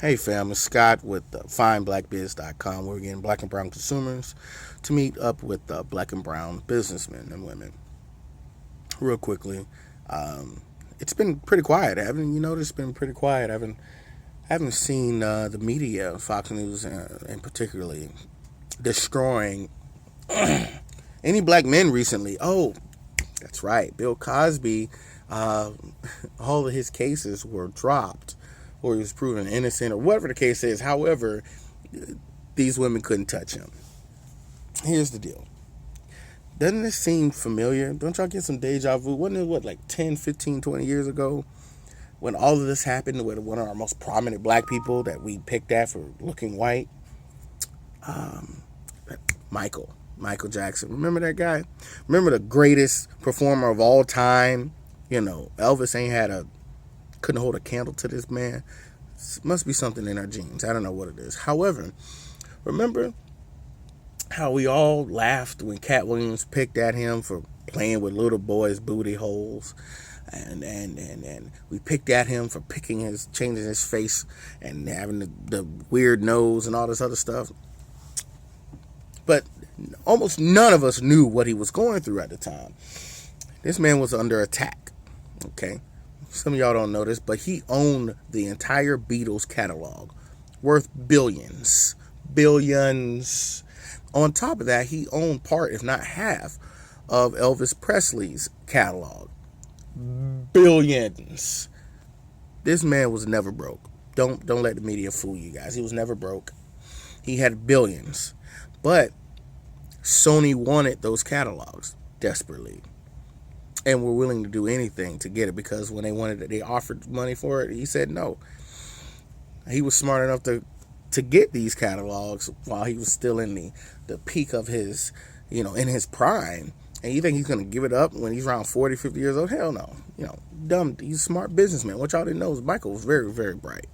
Hey fam, it's Scott with FindBlackBiz.com. We're getting black and brown consumers to meet up with black and brown businessmen and women. Real quickly, it's been pretty quiet. Haven't you noticed? It's been pretty quiet. I haven't seen the media, Fox News, and particularly destroying any black men recently. Oh, that's right, Bill Cosby. Uh, all of his cases were dropped, or he was proven innocent, or whatever the case is. However, these women couldn't touch him. Here's the deal. Doesn't this seem familiar? Don't y'all get some deja vu? Wasn't it, like 10, 15, 20 years ago when all of this happened with one of our most prominent black people that we picked at for looking white? Um, Michael Jackson. Remember that guy? Remember the greatest performer of all time? Elvis couldn't hold a candle to this man. Must be something in our genes. I don't know what it is. However, remember how we all laughed when Cat Williams picked at him for playing with little boys' booty holes, and we picked at him for changing his face and having the weird nose and all this other stuff. But almost none of us knew what he was going through at the time. This man was under attack. Okay, some of y'all don't know this, but he owned the entire Beatles catalog, worth billions. On top of that, he owned part, if not half, of Elvis Presley's catalog. Billions. This man was never broke. Don't let the media fool you guys. He was never broke. He had billions. But Sony wanted those catalogs desperately, and were willing to do anything to get it, because when they offered money for it, he said no. He was smart enough to get these catalogs while he was still in the peak of his, in his prime. And you think he's going to give it up when he's around 40, 50 years old? Hell no. Dumb. He's a smart businessman. What y'all didn't know is Michael was very, very bright.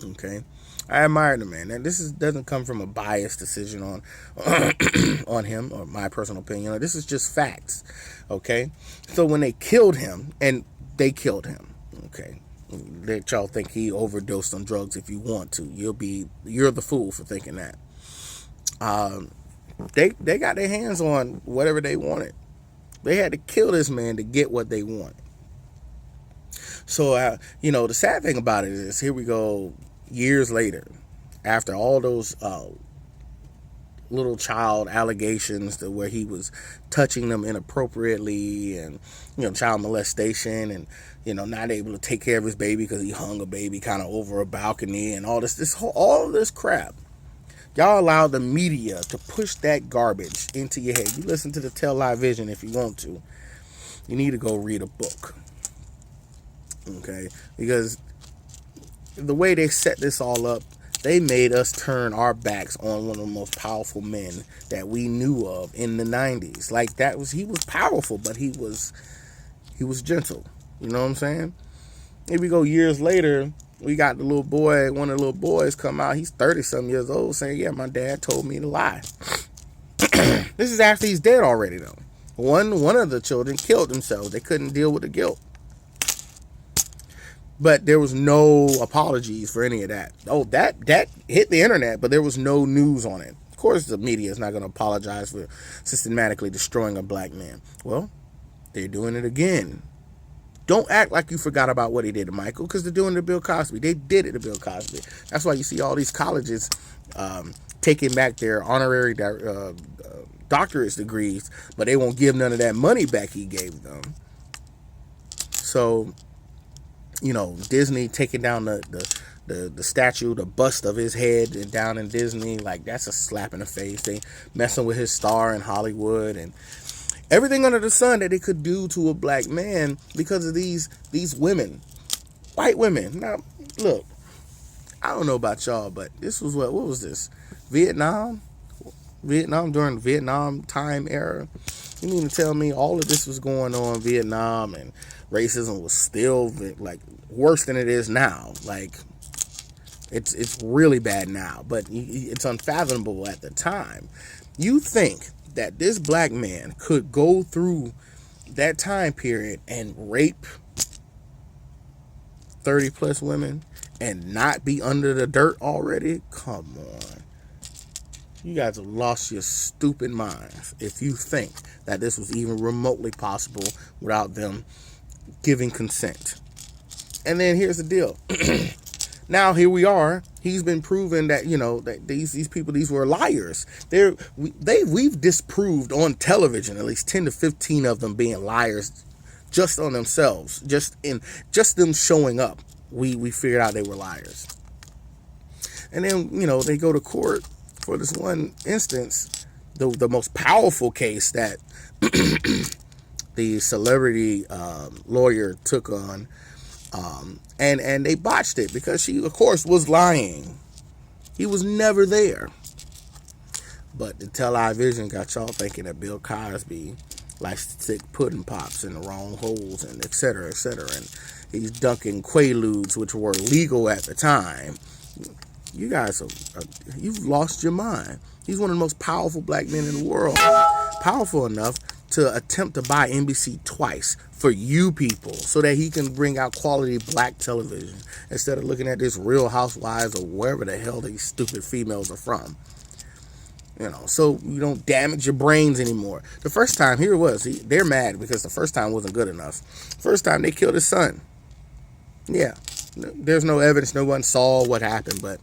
Okay. I admire the man. And this doesn't come from a biased decision on on him or my personal opinion. This is just facts. Okay. So when they killed him, okay, let y'all think he overdosed on drugs if you want to. You're the fool for thinking that. They got their hands on whatever they wanted. They had to kill this man to get what they wanted. So the sad thing about it is, here we go years later, after all those little child allegations where he was touching them inappropriately, and child molestation, and not able to take care of his baby because he hung a baby kind of over a balcony, and all this crap. Y'all allow the media to push that garbage into your head. You listen to the Tell Live Vision if you want to. You need to go read a book. Okay? Because the way they set this all up, they made us turn our backs on one of the most powerful men that we knew of in the 90s. He was powerful, but he was gentle. You know what I'm saying? Here we go years later, we got one of the little boys come out. He's 30-something years old, saying, yeah, my dad told me to lie. This is after he's dead already, though. One of the children killed themselves. They couldn't deal with the guilt. But there was no apologies for any of that. Oh, that hit the internet, but there was no news on it. Of course, the media is not going to apologize for systematically destroying a black man. Well, they're doing it again. Don't act like you forgot about what he did to Michael, because they're doing it to Bill Cosby. They did it to Bill Cosby. That's why you see all these colleges taking back their honorary doctorate degrees, but they won't give none of that money back he gave them. So, Disney taking down the statue, the bust of his head down in Disney, that's a slap in the face. They messing with his star in Hollywood, and everything under the sun that they could do to a black man because of these women, white women. Now, look, I don't know about y'all, but this was what was this? Vietnam during the Vietnam time era. You mean to tell me all of this was going on in Vietnam, and racism was still worse than it is now? It's really bad now, but it's unfathomable at the time. You think that this black man could go through that time period and rape 30 plus women and not be under the dirt already? Come on. You guys have lost your stupid minds if you think that this was even remotely possible without them giving consent. And then here's the deal. Now here we are. He's been proven that, that these people, these were liars. We've disproved on television at least 10 to 15 of them being liars just on themselves. Just them showing up. We figured out they were liars. And then, they go to court for this one instance, the most powerful case that the celebrity lawyer took on. And they botched it because she, of course, was lying. He was never there. But the television got y'all thinking that Bill Cosby likes to stick pudding pops in the wrong holes and et cetera, et cetera. And he's dunking Quaaludes, which were legal at the time. You guys, you've lost your mind. He's one of the most powerful black men in the world. Powerful enough to attempt to buy NBC twice for you people so that he can bring out quality black television instead of looking at this Real Housewives or wherever the hell these stupid females are from. So you don't damage your brains anymore. The first time, here it was. They're mad because the first time wasn't good enough. First time, they killed his son. Yeah. There's no evidence. No one saw what happened, but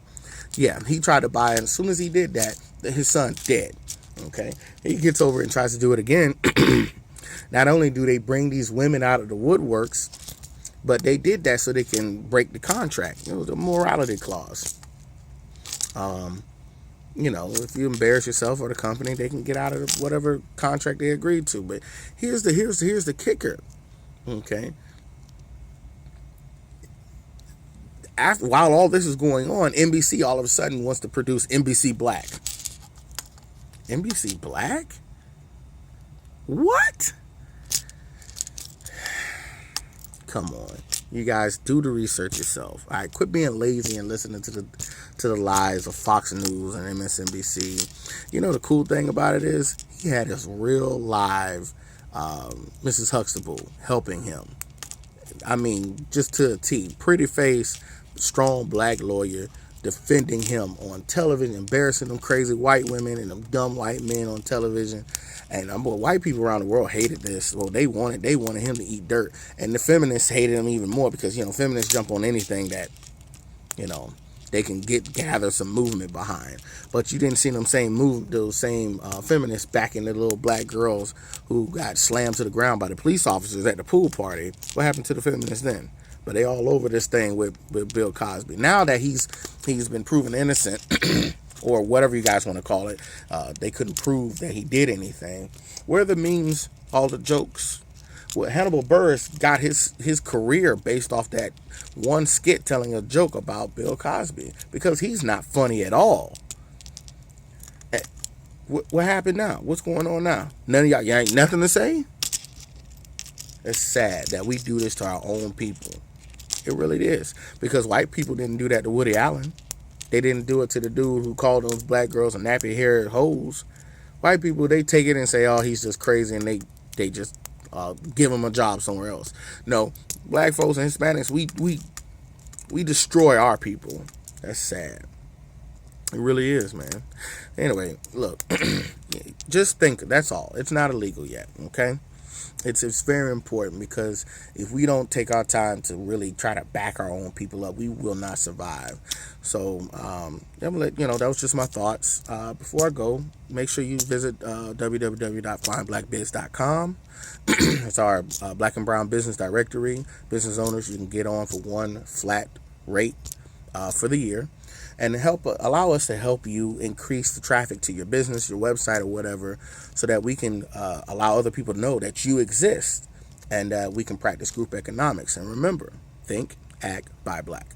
yeah, he tried to buy it. As soon as he did that, his son dead. Okay, he gets over it and tries to do it again. Not only do they bring these women out of the woodworks, but they did that so they can break the contract. It was a morality clause. If you embarrass yourself or the company, they can get out of whatever contract they agreed to. But here's the kicker. Okay. While all this is going on, NBC all of a sudden wants to produce NBC Black. NBC Black? What? Come on. You guys, do the research yourself. All right, quit being lazy and listening to the lies of Fox News and MSNBC. The cool thing about it is he had his real live Mrs. Huxtable helping him. I mean, just to a T. Pretty face, strong black lawyer defending him on television, embarrassing them crazy white women and them dumb white men on television. And white people around the world hated this. Well, they wanted him to eat dirt. And the feminists hated him even more because, feminists jump on anything that, they can gather some movement behind. But you didn't see those same feminists backing the little black girls who got slammed to the ground by the police officers at the pool party. What happened to the feminists then? But they all over this thing with Bill Cosby. Now that he's been proven innocent, or whatever you guys want to call it, they couldn't prove that he did anything. Where are the memes, all the jokes? Well, Hannibal Buress got his career based off that one skit telling a joke about Bill Cosby because he's not funny at all. What happened now? What's going on now? None of y'all ain't nothing to say? It's sad that we do this to our own people. It really is. Because white people didn't do that to Woody Allen. They didn't do it to the dude who called those black girls nappy-haired hoes. White people, they take it and say, oh, he's just crazy, and they just give him a job somewhere else. No, black folks and Hispanics, we destroy our people. That's sad. It really is, man. Anyway, look, just think, that's all. It's not illegal yet, okay? It's very important because if we don't take our time to really try to back our own people up, we will not survive. So I'm gonna let that was just my thoughts. Before I go, make sure you visit www.findblackbiz.com. It's our black and brown business directory. Business owners you can get on for one flat rate for the year. And allow us to help you increase the traffic to your business, your website, or whatever, so that we can allow other people to know that you exist and we can practice group economics. And remember, think, act, buy black.